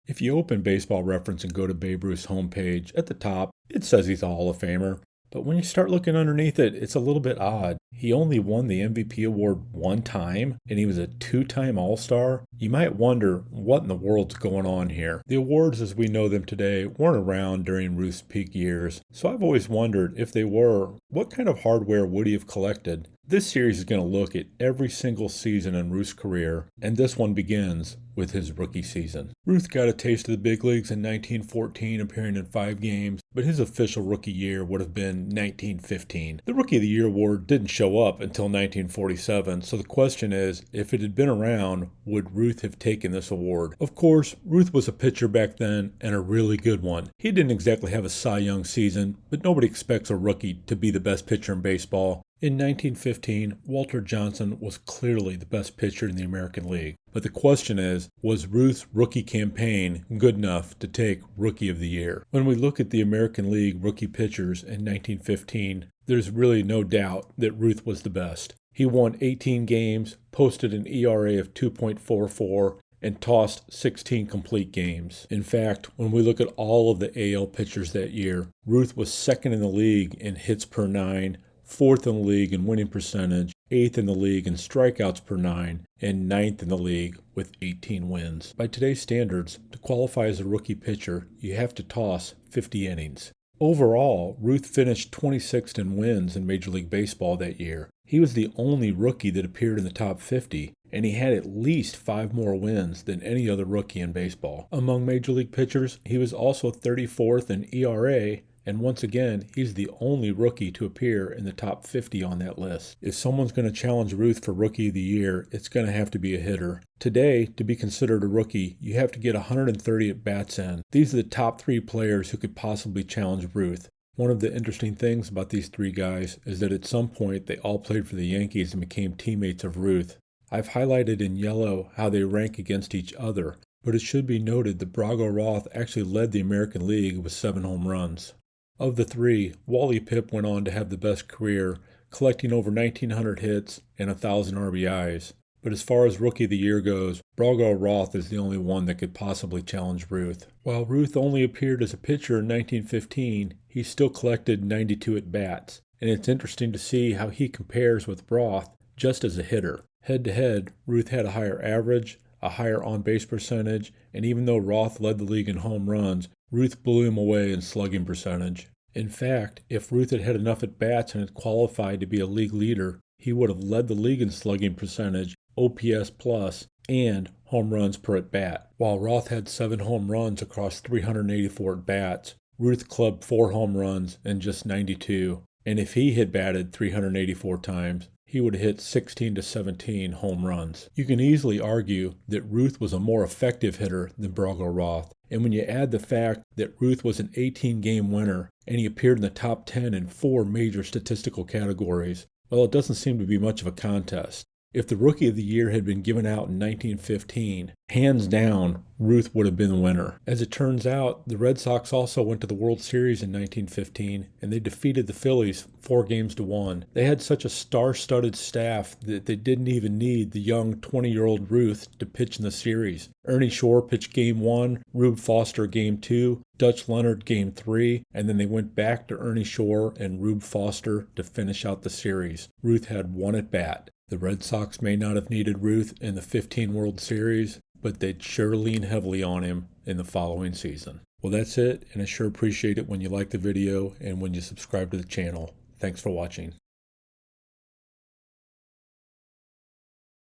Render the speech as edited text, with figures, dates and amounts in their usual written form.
If you open Baseball Reference and go to Babe Ruth's homepage, at the top, it says he's a Hall of Famer. But when you start looking underneath it, it's a little bit odd. He only won the MVP award one time, and he was a two-time All-Star. You might wonder what in the world's going on here. The awards as we know them today weren't around during Ruth's peak years, so I've always wondered if they were, what kind of hardware would he have collected? This series is going to look at every single season in Ruth's career, and this one begins with his rookie season. Ruth got a taste of the big leagues in 1914, appearing in 5 games, but his official rookie year would have been 1915. The Rookie of the Year award didn't show up until 1947, so the question is, if it had been around, would Ruth have taken this award? Of course, Ruth was a pitcher back then, and a really good one. He didn't exactly have a Cy Young season, but nobody expects a rookie to be the best pitcher in baseball. In 1915, Walter Johnson was clearly the best pitcher in the American League. But the question is, was Ruth's rookie campaign good enough to take Rookie of the Year? When we look at the American League rookie pitchers in 1915, there's really no doubt that Ruth was the best. He won 18 games, posted an ERA of 2.44, and tossed 16 complete games. In fact, when we look at all of the AL pitchers that year, Ruth was second in the league in hits per 9, 4th in the league in winning percentage, 8th in the league in strikeouts per 9, and 9th in the league with 18 wins. By today's standards, to qualify as a rookie pitcher, you have to toss 50 innings. Overall, Ruth finished 26th in wins in Major League Baseball that year. He was the only rookie that appeared in the top 50, and he had at least 5 more wins than any other rookie in baseball. Among Major League pitchers, he was also 34th in ERA, and once again, he's the only rookie to appear in the top 50 on that list. If someone's going to challenge Ruth for Rookie of the Year, it's going to have to be a hitter. Today, to be considered a rookie, you have to get 130 at-bats in. These are the top 3 players who could possibly challenge Ruth. One of the interesting things about these 3 guys is that at some point they all played for the Yankees and became teammates of Ruth. I've highlighted in yellow how they rank against each other, but it should be noted that Brago Roth actually led the American League with 7 home runs. Of the 3, Wally Pipp went on to have the best career, collecting over 1,900 hits and 1,000 RBIs. But as far as Rookie of the Year goes, Brago Roth is the only one that could possibly challenge Ruth. While Ruth only appeared as a pitcher in 1915, he still collected 92 at-bats, and it's interesting to see how he compares with Roth just as a hitter. Head-to-head, Ruth had a higher average, a higher on-base percentage, and even though Roth led the league in home runs, Ruth blew him away in slugging percentage. In fact, if Ruth had had enough at-bats and had qualified to be a league leader, he would have led the league in slugging percentage, OPS plus, and home runs per at-bat. While Roth had 7 home runs across 384 at-bats, Ruth clubbed 4 home runs in just 92. And if he had batted 384 times, he would have hit 16 to 17 home runs. You can easily argue that Ruth was a more effective hitter than Brago Roth. And when you add the fact that Ruth was an 18-game winner and he appeared in the top 10 in 4 major statistical categories, well, it doesn't seem to be much of a contest. If the Rookie of the Year had been given out in 1915, hands down, Ruth would have been the winner. As it turns out, the Red Sox also went to the World Series in 1915, and they defeated the Phillies 4-1. They had such a star-studded staff that they didn't even need the young 20-year-old Ruth to pitch in the series. Ernie Shore pitched Game 1, Rube Foster Game 2, Dutch Leonard Game 3, and then they went back to Ernie Shore and Rube Foster to finish out the series. Ruth had 1 at-bat. The Red Sox may not have needed Ruth in the 15 World Series, but they'd sure lean heavily on him in the following season. Well, that's it, and I sure appreciate it when you like the video and when you subscribe to the channel. Thanks for watching.